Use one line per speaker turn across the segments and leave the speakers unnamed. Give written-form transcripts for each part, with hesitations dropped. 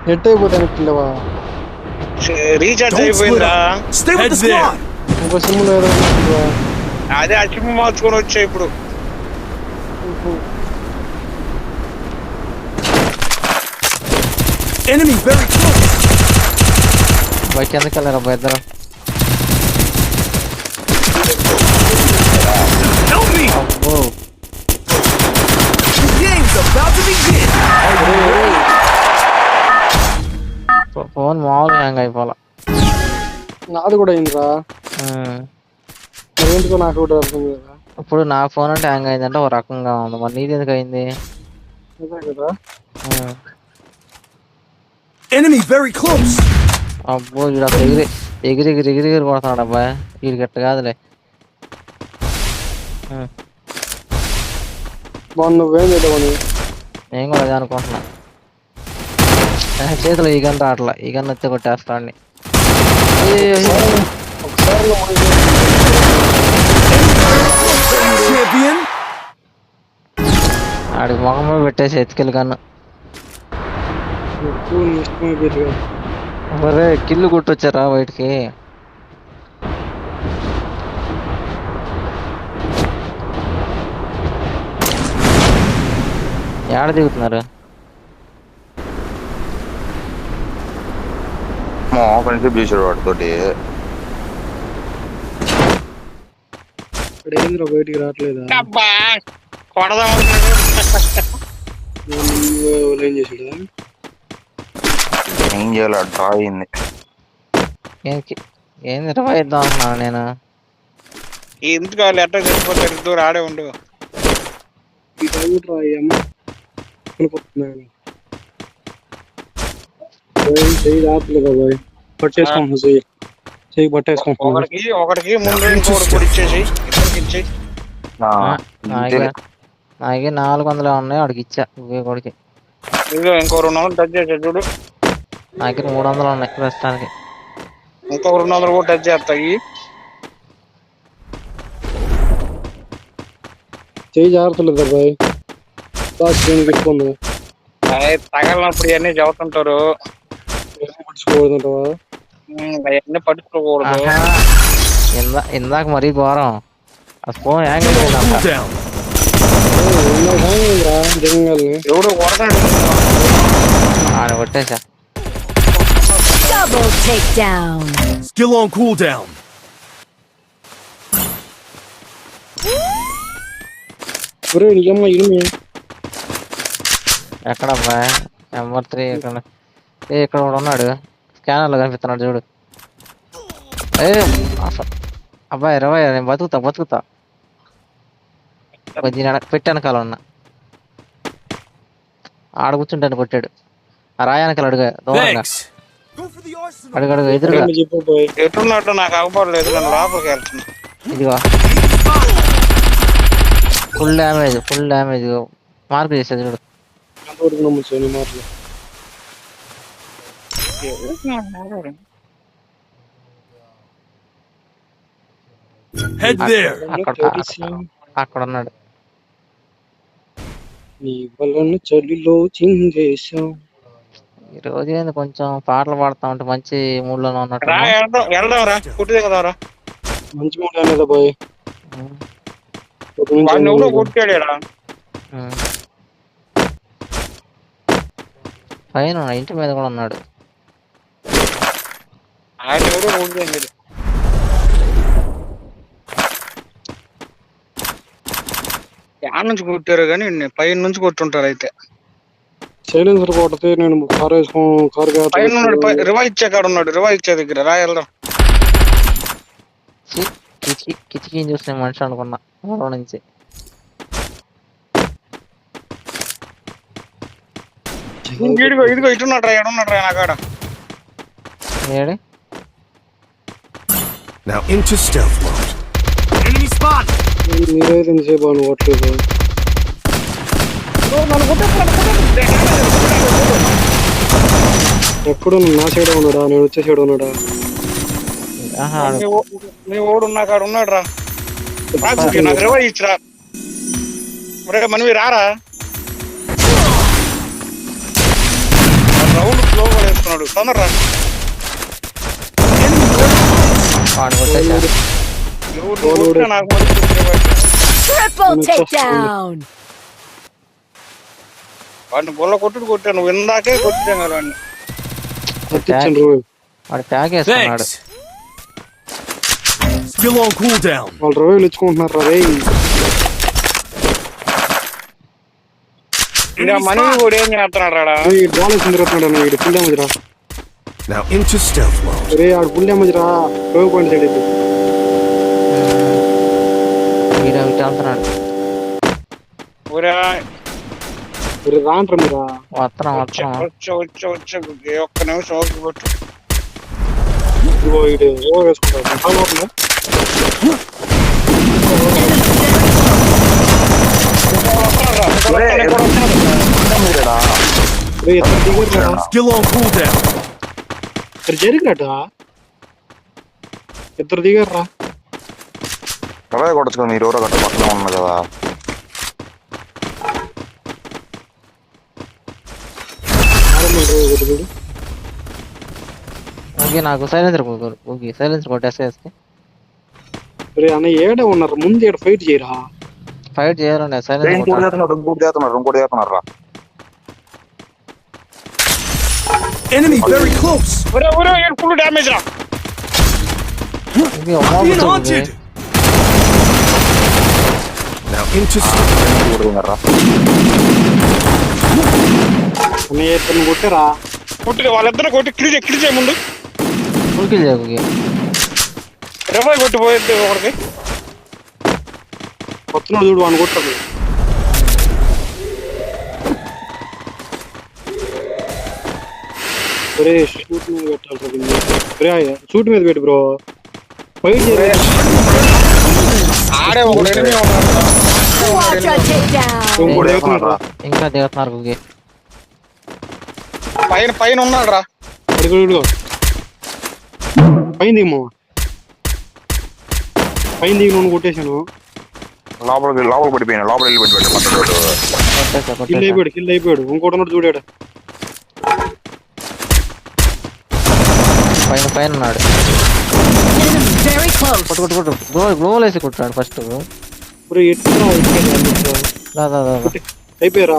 Net అయిపోతాను పిల్లవా.
Recharge అయిపోయిందా?
ఇంకో సిమ్ లేదా పిల్లవా?
అదే ఆ సిమ్ మార్చుకొని వచ్చా ఇప్పుడు.
బయట ఎందుకు వెళ్ళారు అబ్బా ఇద్దరు? అబ్బో ఫోన్ మామూలుగా హ్యాంగ్ అయిపోవాలా.
నాది కూడా అయిందిరా. మరేందుకో నాకు కూడా అర్థం కదా.
ఇప్పుడు నా ఫోన్ అంటే హ్యాంగ్ అయిందంటే ఒక రకంగా ఉంది, మరి నీది ఎందుకు అయింది?
అదే కదా.
అబ్బో వీడు అక్కడ ఎగిరి ఎగిరి ఎగిరి ఎగిరి ఎగిరి కొడుతున్నాడు అబ్బాయి. వీడి గట్ట కాదులే.
బాగుంది. నువ్వేం చేద్దామని
నేను కూడా అదే అనుకుంటున్నా. చేతిలో ఈ గన్ రావట్లా, ఈ గన్ వచ్చి కొట్టేస్తాడిని. ఆడికి మొహమే పెట్టేసి ఎత్తుకెళ్ళి కన్ను. మరే కిల్లు కొట్టొచ్చారా బయటికి? ఏడ దిగుతున్నారు?
ఫ్రెండ్షిప్ చేసాడు వాడితోటి.
బయటికి రావట్లేదా? ఏం చేసాడు?
ఏం చేయాలి? డ్రా అయింది.
ఏంది ఇరవై ఇద్దాం అనుకున్నాను నేను.
ఎందుకు వాళ్ళు ఎట్లా చచ్చిపోతారు? ఆడే ఉండు. ఒకటికి ముందు ఇంకోటి ఇచ్చేసి ఇద్దరికి ఇచ్చేసి.
నాకే 400 ఉన్నాయి, వాడికి ఇచ్చా. కొడికి
ఇంకో 200 టచ్ చేసా చూడు.
నాకు 300 ఉన్నాయి ప్రస్తుతానికి.
ఇంకో 200 కూడా టచ్ చేస్తాయి.
చేయి జాగ్రత్తలేదు అబ్బాయి. పెట్టుకోండి.
తగలినప్పుడు ఇవన్నీ చదువుతుంటారు.
పట్టించుకోకూడదంటావా?
అవన్నీ పట్టుకోకూడదు.
ఇందాక మరీ ఘోరం. ఆ ఫోన్ హ్యాంగ్ అయిపోయిందంట.
ఎవడు కొడతాడు?
ఆయన కొట్టేసా.
Double takedown.
Skill on cooldown.
ఎక్కడ అబ్బాయి? నెంబర్ 3 ఇక్కడ. ఇక్కడ కూడా ఉన్నాడు. స్కానర్ లో కనిపిస్తున్నాడు చూడు. అబ్బాయి 20. నేను బతుకుతా. పెట్టానకాల ఉన్నా. ఆడ కూర్చుంటాను కొట్టాడు. ఆ రాయానకాల అడుగు దూరంగా అడుగు ఎదురుగా.
ఎట్టున్నట్టు నాకు అవ్వలేదు. నన్ను లోపలికి వెళ్తున్నా.
ఇదిగో ఫుల్ డ్యామేజ్ మార్క్ చేసేది చూడు. అక్కడ ఉన్నాడు. ఈ రోజు ఏంది కొంచెం పాటలు పాడుతా ఉంటే మంచి మూడ్ లోనే ఉన్నట్టు.
మంచి మూడ్ అనేది బాయ్.
పైన ఇంటి మీద కూడా ఉన్నాడు.
యాడ్ నుంచి కొట్టారు కానీ పైన నుంచి కొట్టుంటారు. అయితే
సైలెన్సర్ కొడితే నేను కార్
రివా ఇచ్చే కాడ ఉన్నాడు. రివా ఇచ్చే దగ్గర రా వెళ్దాం.
కిటికీ చూసిన మనిషి అనుకున్నా మరో నుంచి.
ఇదిగో ఇటున్నాడు రా. ఎడున్నాడు రా నా కాడ.
AD?
Now into stealth mode. Enemy spot.
మీరైతే ఎంతసేపు అనుకోవట్లేదు. ఎప్పుడు నా సైడ్ ఉన్నాడా? నేను వచ్చే సైడ్ ఉన్నాడా?
నీ ఓడు నా కాడ ఉన్నాడు రా. నాకు రివా ఇచ్చిరా. మనవి రారా. కొడుతున్నాడు తొందరరా.
వాడు కొట్టేసా.
నువ్వు కొట్టినా నాకు మరి
Triple takedown.
వాడిని బుల్ల కొట్టుడు నువ్వు ఇందాకే కొట్టాం కదా వాడిని.
పట్టించండి రోయ్.
వాడు ట్యాగ్ వేస్తున్నాడు.
Skill on cooldown.
వాళ్ళు రోయలు ఇచ్చుకుంటున్నారు రే.
ఇంకా మనీ కూడా ఏం చేస్తున్నాడు రాడా?
బాల్ వేసి తిరుగుతున్నాడు అన్న వీడు. ఫుల్ డ్యామేజ్ రా.
Now into stealth mode.
రే ఆడు ఫుల్ డ్యామేజ్ రా. రోయ్ పాయింట్ సైడ్ అయితే
వీడు అవి వెళ్తున్నాడు.
ఊరా
రే రాంట్రా మీరా.
వస్తున్నాం.
వచ్చి ఒక్క నిమిషం ఓకే కొట్టు.
ఇదిగో వీడు ఓ వేసుకుంటాడు. ఫాలో అవుతుందా? రే ఎత్త దిగరు రా.
Skill on cooldown.
జరిగినట్ట ఇద్దరు దిగారు రా.
అవే కొట్టచ్చు మీరు ఎవరో గట్ట పక్కన ఉన్నారు కదా.
ఓకే నాకు సైలెన్సర్ ఓకే సైలెన్సర్ కొట్టేస్తే
రే అన్న ఏడ ఉన్నారు ముందు ఏడ ఫైట్ చేయరా.
ఫైట్ చేయాలండి. సైలెన్సర్
ఇంకోటి చేస్తున్నారు రా.
Enemy very close.
ఊరే ఫుల్ డ్యామేజ్ రా.
Being haunted. Now into
రా.
అన్న ఇద్దరిని కొట్టారా.
కొట్టి వాళ్ళిద్దరు కొట్టి కిల్ చేయ ముందు.
ఉరికి చేయకు.
20 కొట్టి పోయింది ఒకటికి.
కొత్తనాడు చూడు వాడిని కొట్టాడు. రే షూట్ మీద పెట్టాలి. రే షూట్ మీద పెట్టు బ్రో. ఫైట్ చేయరా.
ఆడే ఒక ఎనిమి ఉన్నాడు.
Quadra takedown.
ఇంకోటి వేస్తున్నాడు రా.
ఇంకా దిగుతున్నారు గుగి.
పైన ఉన్నాడు రా.
అడుగు పైన దిగు మామ. పైన దిగి నన్ను కొట్టేశాను.
లోపల పడిపోయినా లోపల వెళ్ళి పెట్టాడు.
కిల్ అయిపోయాడు. ఇంకోటి ఉన్నాడు చూడాడు.
పైన ఉన్నాడు.
Enemy very close.
కొట్టు గ్లోవల్ వేసి కొట్టాడు ఫస్ట్.
ఎట్లా అయిపోయారా.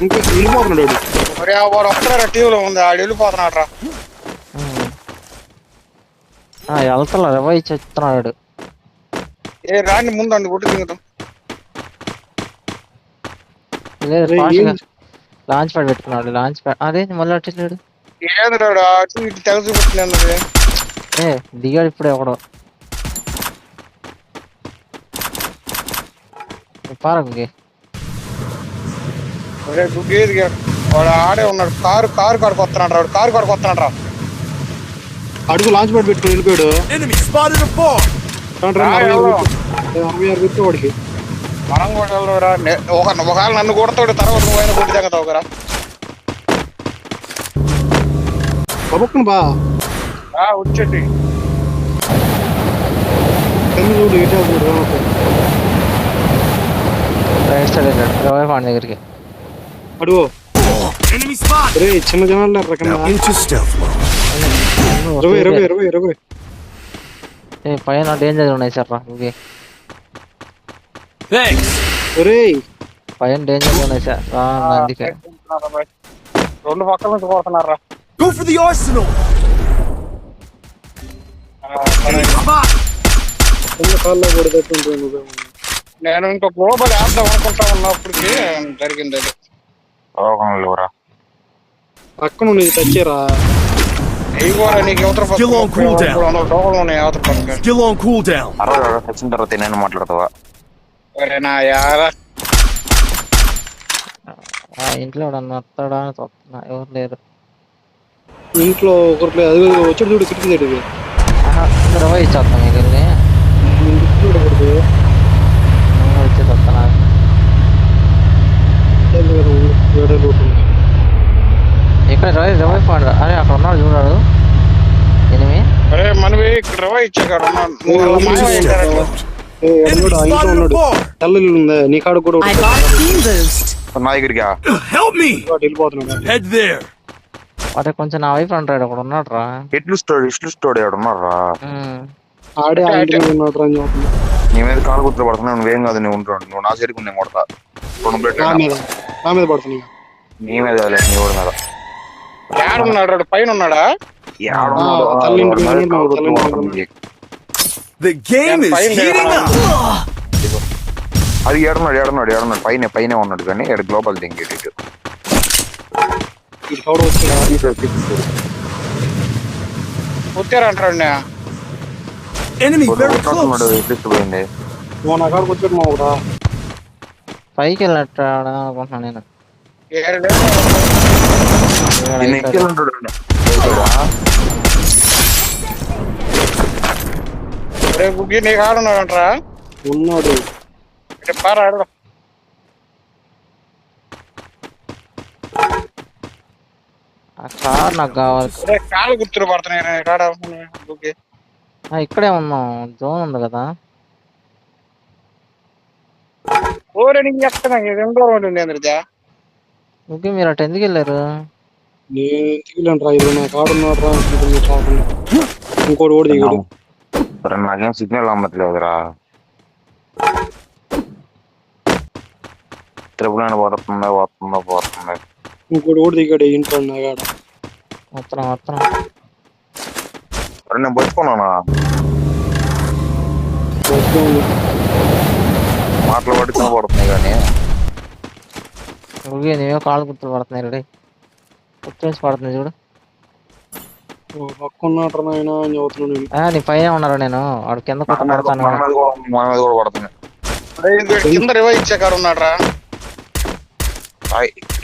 ఇంకా వెళ్ళిపోతున్నాడు.
వాడు ఒక్కరా టీవీలో ఉంది. ఆడు వెళ్ళిపోతున్నాడు రా.
వెళ్తా రవ చెప్తున్నాడు.
ఏ రాండి ముందు అండి కొట్టి దిగుతాం.
లాంచ్ ప్యాడ్ పెట్టుకున్నాడు. లాంచ్ ప్యాడ్ అదే మళ్ళీ వచ్చేసాడు.
ఏది రాడు అటు ఇటు తెగ చూపించినది.
దిగాడు ఇప్పుడు ఎవడో. పారకి
గుడ్డేది వాడు ఆడే ఉన్నాడు. కారు కాడికి వస్తున్నాడు రా. కారు కాడికి వస్తున్నాడు రా.
అడుగు లాంచ్ ప్యాడ్ పెట్టుకుని వెళ్ళిపోయాడు.
enemy spotted a bomb.
66 పెట్టి వాడికి.
మనం కూడా వెళ్ళరా. ఒకవేళ నన్ను కొడతాడు తర్వాత నువ్వైనా కొట్టి తగ్గుతావు కదా.
బబుక్కును బా
వచ్చేటి
చూడు ఎటు వెళ్తున్నాడు.
రైట్ సైడ్ వెళ్ళాడు. రవై పాండ్ దగ్గరికి.
అడుగు
Enemy spotted.
రే చిన్న జనాలు రకన్నా.
Now into stealth mode.
20
పైన డేంజర్ ఉన్నాయి సార్ రా. ఓకే పైన డేంజర్ ఉన్నాయి సార్. అందుకే
2 పక్కల నుంచి కొడుతున్నారు రా.
Go for the arsenal. Enemy spotted.
చిన్న కాల్లో పడినట్టు.
నేను ఇంకా గ్లోబల్ వేద్దాం అనుకుంటా ఉన్నప్పటికీ జరిగింది అది.
పక్కన ఉండేది టచ్చేరా.
నీకు యువతర
Skill on cooldown.
యువతర పక్క
Skill on cooldown.
వచ్చిన తర్వాత నేను మాట్లాడతావా.
నా యారా
ఇంట్లో వస్తాడా ఎవరు లేరు.
ఇంట్లో ఒకటి అది వచ్చాడు చూడు కిటికీ సైడ్.
రవై ఇచ్చేస్తాం మీకు వచ్చేసి వస్తానా. ఇక్కడ రవై పాడు. అరే అక్కడ ఉన్నాడు చూడాడు. ఎనిమి
మనవి ఇక్కడ రవా ఇచ్చాడు.
Enemy
కూడా ఇంట్లో
spotted
ఉన్నాడు.
above.
తెల్లలు ఉందా నీ కాడ కూడా
I got team boost.
నా దగ్గరికి
Help me.
వెళ్ళిపోతున్నాడు.
Head there.
అరే కొంచెం నా వైపు అంటాడు ఒకడు ఉన్నాడు రా.
ఇట్లు స్టోడ్ ఉన్నారా
ఆడే ఆ ఇంటి మీద ఉన్నాడు రా అని చెప్తున్నా.
నీ మీద కాలు గుర్తులు పడుతున్నావు నువ్వేం కాదు నువ్వు ఉంటావు నువ్వు నా సైడ్కి నేను కొడతా 2 ప్లేట్లు
నా మీద పడుతుంది ఇక.
నీ మీద కాదులే, నీ ఊరి మీద
ఏడున్నాడు వాడు? పైన ఉన్నాడా?
ఏడున్నాడు?
తల్లింటి మీద ఉన్నాడు, తల్లింటి మీద.
The game is
Fine,
heating up.
అది ఏడున్నాడు పైన ఉన్నాడు కానీ ఇక్కడ గ్లోబల్ థింగ్
ఇటు కవర్ వచ్చాడా?
వచ్చారంటాడు నే.
Enemy very close.
ఎట్లిస్ట్ పోయింది
నువ్వు నా కాడికి వచ్చాడు మా ఊరా.
పైకి వెళ్ళినట్టు అనుకుంటున్నాను నేను.
ఏడు
నిన్ను ఎక్కి ఉంటాడు
రేపు గుగ్గి నీకు ఆడున్నాడంటరా?
ఉన్నాడు.
పారా ఆడు.
ఆ కార్ నాకు కావాలి.
కాలు గుర్తులు పడుతున్నాయి కాడ గుగ్గి.
ఇక్కడే ఉన్నాం, జోన్ ఉంది కదా.
ఓరే నీకు చెప్తున్నా రెండో రోడ్డు ఉంది అందరిదా.
ఓకే మీరు అటు ఎందుకు వెళ్ళారు?
నేను ఎందుకు వెళ్ళాను రా, ఇది నా కాడు ఉన్నాడు రా అనుకుంటున్నా కాకుండా. ఇంకోటి ఓడి దిగాడు.
సరే నాకేం సిగ్నల్ అమ్మట్లేదురా త్రిపుల్ పోతుంది
ఇంకోటి ఓడి దిగాడు ఇంట్లో నా కాడ.
మొత్తం
సరే నేను బతుకున్నానా మాటలు పడి పడుతున్నాయి కానీ
ఓకే నేవో కాళ్ళు గుర్తులు పడుతున్నాయి రెడీ గుర్తు పడుతుంది చూడు.
పక్క ఉన్నాడు రా నాయన అని చెబుతున్నాను నేను.
నీ పైన ఉన్నారా? నేను వాడు కింద కొట్ట పడతాను.
మన మీద కూడా పడుతుంది
కింద రివైవ్ ఇచ్చే కాడు ఉన్నాడు రా.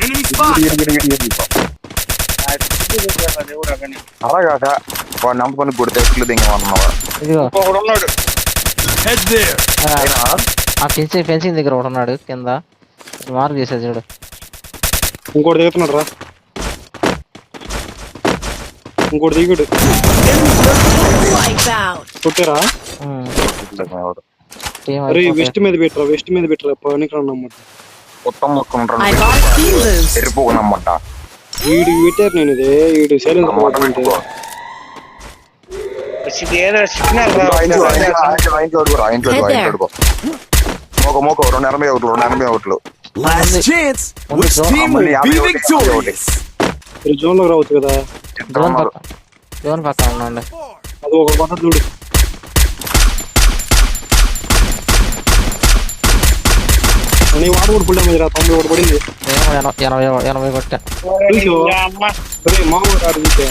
Enemy spotted.
అలాగాక వాడు నమ్ముకొని గుడితే ఎట్లు దింగమన్నావా
ఇదిగో
ఒకడు ఉన్నాడు.
Head there.
ఆ ఫెన్సింగ్ దగ్గర ఒకటి ఉన్నాడు కింద మార్క్ చేసేది చూడు.
ఇంకోటి దిగుతున్నాడు రా. ఇంకోటి దిగాడు.
Wipe out.
కొట్టారా?
టీం
అరే వెస్ట్ మీద పెట్టరా పనికి రమ్మట.
మొత్తం మొత్తం
I got team boost.
ఎరిపోకునమ్మంట
వీడికి పెట్టారు నేను ఇదే వీడు సైలెన్స్ పోతుంటే.
ఇది ఏదో సిగ్నల్ రా.
మోక 280
Last chance. Which team will be victorious?
Zone లో రావచ్చు కదా.
జోన్ పక్క ఉండండి.
అది ఒక పద్ధతి చూడు. నీ వాడు కూడా ఫుల్ డ్యామేజ్ రా. 90 ఒకటి పడింది.
80 కొట్టా.
అరే మామూలు కాదు ఇంకే.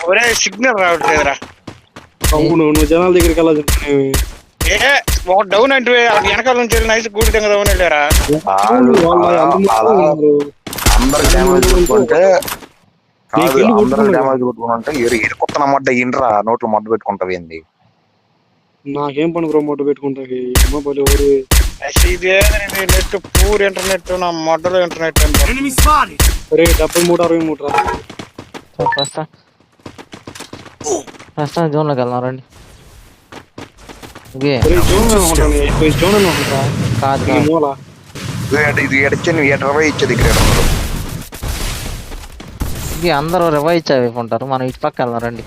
ఒరే సిగ్నల్ రావట్లేదురా.
అవును నువ్వు జనాల దగ్గరికి వెళ్ళాల్సి.
ఏ ఒక డౌన్ అంటే వెనకాల నుంచి వెళ్ళి నైస్ కూడితే కదా డౌన్ వెళ్ళారా?
అందరు డ్యామేజ్ కొట్టుకుంటే అందరూ డ్యామేజ్ కొట్టుకుంటే ఎరుకొత్తనమాట ఇండ్రా నోట్లో మడ్డ పెట్టుకుంటావు ఏంది?
నాకేం పని బ్రో మొట్ట పెట్టుకుంటాకి
నెట్ పూర్ ఇంటర్నెట్ నా మొడ్డలో ఇంటర్నెట్.
Enemy spotted.
అరే 73 రా.
ఫస్ట్ జోన్ లోకి వెళ్దాం రండి.
జోన్ అనుకుంటా
కాదు
ఈ మూల.
ఇది ఎడచ్చని 20 ఇచ్చేది ఇక్కడ
అందరూ రివైవ్ ఇచ్చేవింటారు. మనం ఇటు పక్క వెళ్దాం రండి.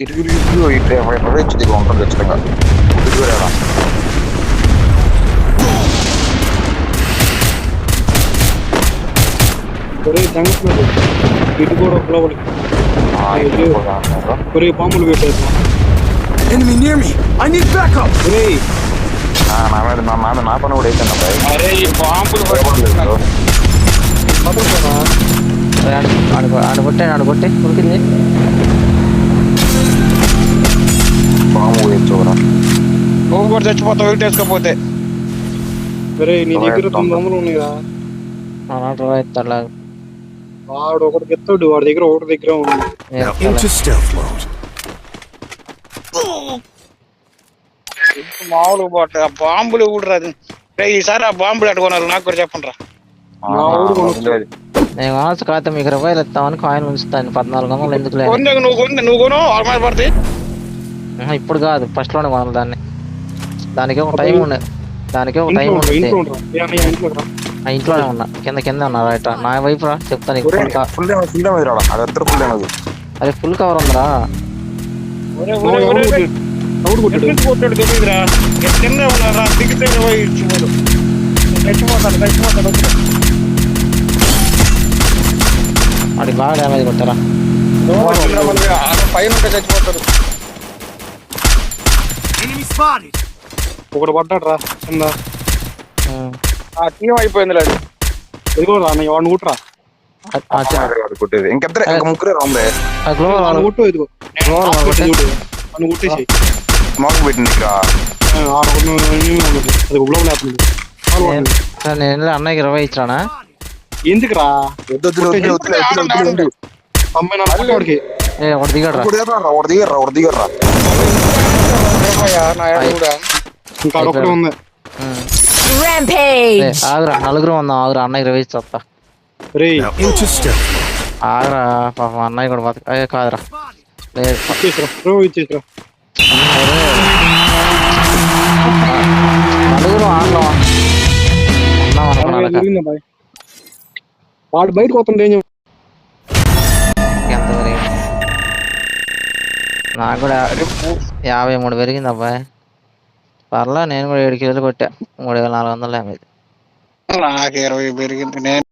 ఇటు 20 ఇచ్చేది ఇక్కడ ఉంటుంది ఖచ్చితంగా.
ఒరే సంగతి ఇటు కూడా ఒక లోపలికి. ఒరే బాంబులు పెట్టేది.
Enemy near me. I need backup.
ఒరే
నా పని కూడా అయిపోయింది.
అరే ఈ బాంబులు
ఆడగొట్టే ఉరికింది.
బాంబు వేసుకోరా
నువ్వు కూడా చచ్చిపోతావు వేసుకోపోతే.
ఒరే నీ దగ్గర 900 ఉన్నాయిరా. వాడు ఒకటి ఎత్తాడు. వాడి దగ్గర ఒకటి దగ్గర ఉంది.
Now into stealth mode.
మామూలు బాట ఆ బాంబులు కూడా రాదు. ఈసారి ఆ బాంబులు అట్టుకున్నారు నాకు కూడా చెప్పండి రా.
నేను కావచ్చు కాకపోతే మీకు రూపాయలు ఇస్తామని కాయిన్ ఉంచుతాను. 1400 ఎందుకు లేదు?
నువ్వు కొను ఆల్మార్ పడితే
ఇప్పుడు కాదు ఫస్ట్ లోనే కొనాలి దాన్ని. దానికి ఒక టైం ఉండే దానికి ఒక టైం ఉంది. ఆ ఇంట్లోనే ఉన్నా, కింద ఉన్నా రైట్ నా వైపు రా, చెప్తా నీకు.
ఫుల్ డ్యామేజ్ రాడా, అది ఎత్తరు ఫుల్ డ్యామేజ్.
అరే ఫుల్ కవర్ ఉందిరా.
కొట్టాడు తెలియదురా, కింద ఉన్నారా, దిగితే చచ్చిపోతాడు.
వాడికి బాగా డ్యామేజ్ కొట్టారా.
పైన ఉంటే చచ్చిపోతాడు.
Enemy spotted.
ఒకటి పడ్డాడు రా కింద.
ఆ టీం అయిపోయింది లేదు.
ఎదుగో రా అన్నయ్య, వాడిని కుట్రా.
కొట్టేది ఇంకెద్దరే, ఇంక ముగ్గురే రాంబే.
వాడిని కొట్టు, ఎదుగో వాడిని కుట్టేసి
స్మోక్ పెట్టింది ఇక్కడ.
అది గ్లోబల్ అవుతుంది.
నేను అన్నయ్యకి 20 ఇచ్చానా.
ఎందుకురా వాడికి
ఒకటి దిగాడు రా.
ఒకటి దిగర్రా.
ఇంకా అదొకటి ఉంది.
Rampage.
ఆగురా, నలుగురు ఉందాం. ఆగురా, అన్నయ్య 20 ఇచ్చా.
రే
Interesting.
ఆగురా పాపం, అన్నయ్య కూడా బతక. కాదురా లేదు,
ఇచ్చేసిరా.
నలుగురు ఆడలో ఉన్నాం అనుకున్నాను.
వాడు బయటకు వస్తుంటే ఏం
ఎంత పెరిగింది నాకు కూడా 53 పెరిగింది అబ్బాయి. పర్లా, నేను కూడా 7 కిలోలు కొట్టా. 3400
నాకు 20 పెరిగింది. నేను